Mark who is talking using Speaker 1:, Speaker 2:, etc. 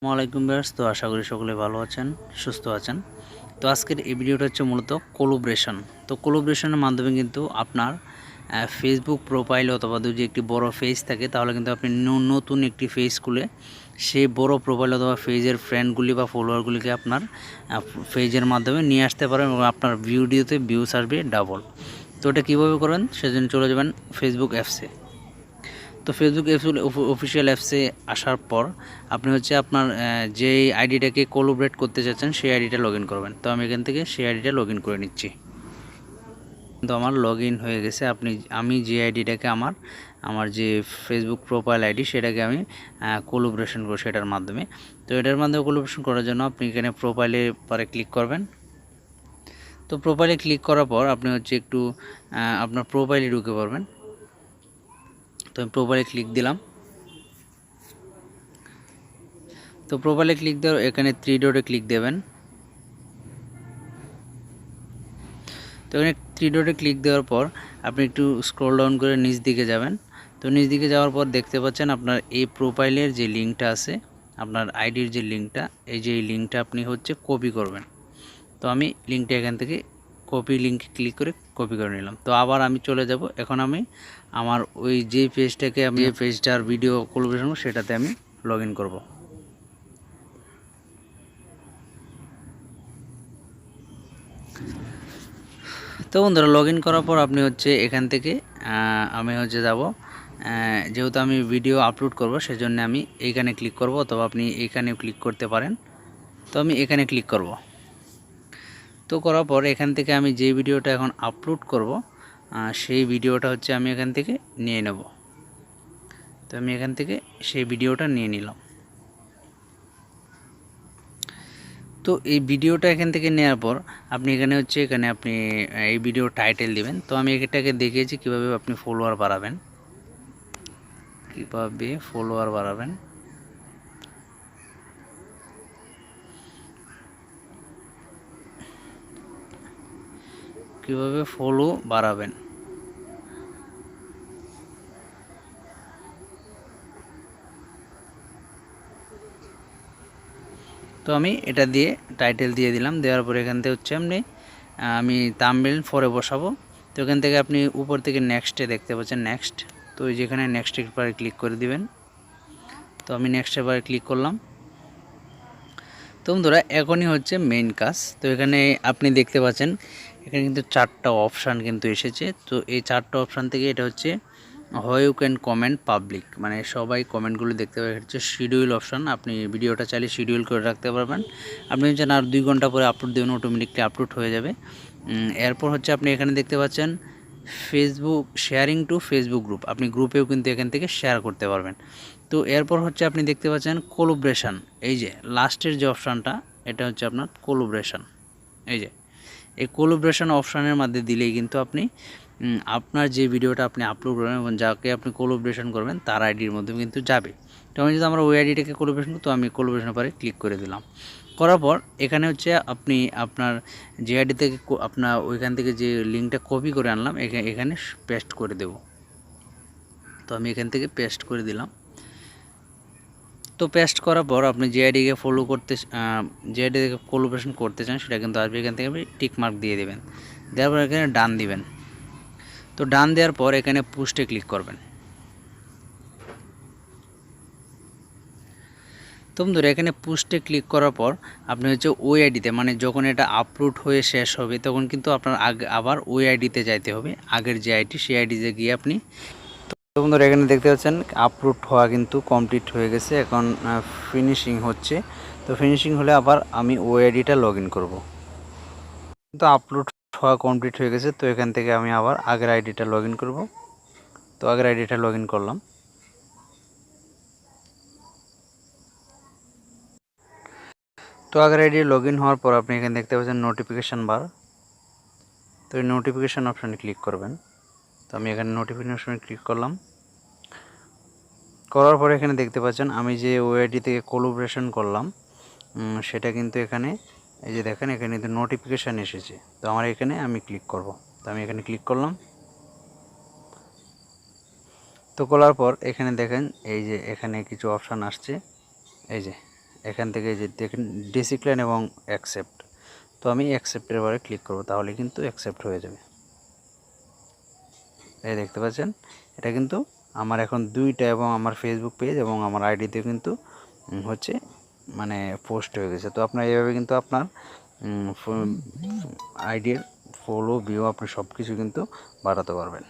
Speaker 1: আসসালামাইকুম ভিউয়ার্স। তো আশা করি সকলে ভালো আছেন, সুস্থ আছেন। তো আজকের এই ভিডিওটা হচ্ছে মূলত কোলাবোরেশন। তো কোলাবোরেশনের মাধ্যমে কিন্তু আপনার ফেসবুক প্রোফাইল অথবা যদি একটি বড় পেজ থাকে তাহলে কিন্তু আপনি নতুন একটি পেজ খুলে সেই বড় প্রোফাইল অথবা পেজের ফ্রেন্ডগুলি বা ফলোয়ারগুলিকে আপনার পেজের মাধ্যমে নিয়ে আসতে পারেন এবং আপনার ভিডিওতে ভিউজ আসবে ডাবল। তো এটা কীভাবে করেন সেজন্য চলে যাবেন ফেসবুক অ্যাপসে। তো ফেসবুক অফিসিয়াল অ্যাপসে আসার পর আপনি হচ্ছে আপনার যেই আইডিটাকে কোলাবরেট করতে চাচ্ছেন সেই আইডিটা লগ ইন করবেন। তো আমি এখান থেকে সেই আইডিটা লগ ইন করে নিচ্ছি। তো আমার লগ ইন হয়ে গেছে। আমি যে আইডিটাকে আমার যে ফেসবুক প্রোফাইল আইডি সেটাকে আমি কোলাবরেশন করব সেটার মাধ্যমে। তো এটার মাধ্যমে কোলাবরেশন করার জন্য আপনি এখানে প্রোফাইলে পরে ক্লিক করবেন। তো প্রোফাইলে ক্লিক করার পর আপনি হচ্ছে একটু আপনার প্রোফাইলে ঢুকে পড়বেন। তো আমি প্রোফাইলে ক্লিক দিলাম। তো প্রোফাইলে ক্লিক দেওয়ার এখানে 3 ডটে ক্লিক দেবেন। তো এখানে 3 ডটে ক্লিক দেওয়ার পর আপনি একটু স্ক্রল ডাউন করে নিচ দিকে যাবেন। তো নিচ দিকে যাওয়ার পর দেখতে পাচ্ছেন আপনার এই প্রোফাইলের যে লিঙ্কটা আছে, আপনার আইডির যে লিঙ্কটা, এই যে লিঙ্কটা আপনি হচ্ছে কপি করবেন। তো আমি লিঙ্কটা এখান থেকে কপি লিঙ্কে ক্লিক করে কপি করে নিলাম। তো আবার আমি চলে যাব। এখন আমি আমার ওই যে পেজটাকে আমি যে পেজটার ভিডিও কোলাবরেশন সেটাতে আমি লগ ইন করব। তো বন্ধুরা লগ ইন করার পর আপনি হচ্ছে এখান থেকে আমি হচ্ছে যাব, যেহেতু আমি ভিডিও আপলোড করব সেজন্য আমি এইখানে ক্লিক করব, অথবা আপনি এইখানেও ক্লিক করতে পারেন। তো আমি এখানে ক্লিক করব। তো করার পর এখান থেকে আমি যে ভিডিওটা এখন আপলোড করব সেই ভিডিওটা হচ্ছে আমি এখান থেকে নিয়ে নেব। তো আমি এখান থেকে সেই ভিডিওটা নিয়ে নিলাম। তো এই ভিডিওটা এখান থেকে নেওয়ার পর আপনি এখানে আপনি এই ভিডিও টাইটেল দিবেন। তো আমি এটাকে দেখিয়েছি কিভাবে আপনি ফলোয়ার বাড়াবেন, কিভাবে ফলো বাড়াবেন। তো আমি এটা দিয়ে টাইটেল দিয়ে দিলাম। দেওয়ার পরে এখান থেকে হচ্ছে আমি থাম্বনেইল পরে বসাবো। তো এখান থেকে আপনি উপর থেকে নেক্সটে দেখতে পাচ্ছেন নেক্সট। তো যেখানে নেক্সটের পরে ক্লিক করে দিবেন। তো আমি নেক্সটের পরে ক্লিক করলাম। তো বন্ধুরা এখনই হচ্ছে মেইন কাজ। তো এখানে আপনি দেখতে পাচ্ছেন এখানে কিন্তু 4টা অপশান কিন্তু এসেছে। তো এই 4টা অপশান থেকে এটা হচ্ছে হয় ইউ ক্যান কমেন্ট পাবলিক, মানে সবাই কমেন্টগুলো দেখতে পাবে। হচ্ছে শিডিউল অপশান, আপনি ভিডিওটা চাইলে শিডিউল করে রাখতে পারবেন। আপনি যেন আর 2 ঘন্টা পরে আপলোড দেবেন, অটোমেটিকলি আপলোড হয়ে যাবে। এরপর হচ্ছে আপনি এখানে দেখতে পাচ্ছেন Facebook sharing to Facebook group, আপনি গ্রুপেও কিন্তু এখান থেকে শেয়ার করতে পারবেন। তো এরপর হচ্ছে আপনি দেখতে পাচ্ছেন কোলাবরেশন, এই যে লাস্টের যে অপশানটা এটা হচ্ছে আপনার কোলাবরেশন। এই যে এই কোলাবরেশন অপশানের মধ্যে দিলেই কিন্তু আপনি আপনার যে ভিডিওটা আপনি আপলোড করবেন এবং যাকে আপনি কোলাবরেশন করবেন তার আইডির মধ্যে কিন্তু যাবে। তো আমি যদি আমরা ওই আইডিটাকে কোলাবরেশন করি, তো আমি কোলাবরেশনের পরে ক্লিক করে দিলাম। করার পর এখানে হচ্ছে আপনি আপনার যে আইডি থেকে আপনার ওইখান থেকে যে লিঙ্কটা কপি করে আনলাম এখানে পেস্ট করে দেব। তো আমি এখান থেকে পেস্ট করে দিলাম। তো পেস্ট করার পর আপনি যে আইডিকে যে আইডিকে কোলাবরেশন করতে চান সেটা কিন্তু আসবে। এখান থেকে আপনি টিক মার্ক দিয়ে দেবেন। দেওয়ার পর এখানে ডান দিবেন। তো ডান দেওয়ার পর এখানে পোস্টে ক্লিক করবেন। তো বন্ধুরা এখানে পোস্টে ক্লিক করার পর আপনি হচ্ছে ওই আইডিতে, মানে যখন এটা আপলোড হয়ে শেষ হবে তখন কিন্তু আপনার আবার ওই আইডিতে যাইতে হবে, আগের যে আইডি সেই আইডিতে গিয়ে আপনি। তো বন্ধুরা এখানে দেখতে পাচ্ছেন আপলোড হওয়া কিন্তু কমপ্লিট হয়ে গেছে, এখন ফিনিশিং হচ্ছে। তো ফিনিশিং হলে আবার আমি ওই আইডিটা লগ ইন করবো। তো আপলোড হওয়া কমপ্লিট হয়ে গেছে। তো এখান থেকে আমি আবার আগের আইডিটা লগ ইন করবো। তো আগের আইডিটা লগ ইন করলাম। তো আগের আইডি লগ ইন হওয়ার পর আপনি এখানে দেখতে পাচ্ছেন নোটিফিকেশান বার। তো এই নোটিফিকেশান অপশানে ক্লিক করবেন। তো আমি এখানে নোটিফিকেশান অপশানে ক্লিক করলাম। করার পরে এখানে দেখতে পাচ্ছেন আমি যে ওআইডি থেকে কোলাবরেশন করলাম সেটা কিন্তু এখানে এই যে দেখেন এখানে কিন্তু নোটিফিকেশান এসেছে। তো আমার এখানে আমি ক্লিক করব। তো আমি এখানে ক্লিক করলাম। তো করার পর এখানে দেখেন এই যে এখানে কিছু অপশান আসছে, এই যে এখান থেকে যে দেখেন ডিসিক্লাইন এবং অ্যাকসেপ্ট, তো আমি অ্যাকসেপ্টের পরে ক্লিক করব, তাহলে কিন্তু অ্যাকসেপ্ট হয়ে যাবে। এই দেখতে পাচ্ছেন এটা কিন্তু আমার এখন দুইটা, এবং আমার ফেসবুক পেজ এবং আমার আইডিতে কিন্তু হচ্ছে মানে পোস্ট হয়ে গেছে। তো আপনার এইভাবে কিন্তু আপনার আইডির ফলো ভিউ আপনি সব কিছু কিন্তু বাড়াতে পারবেন।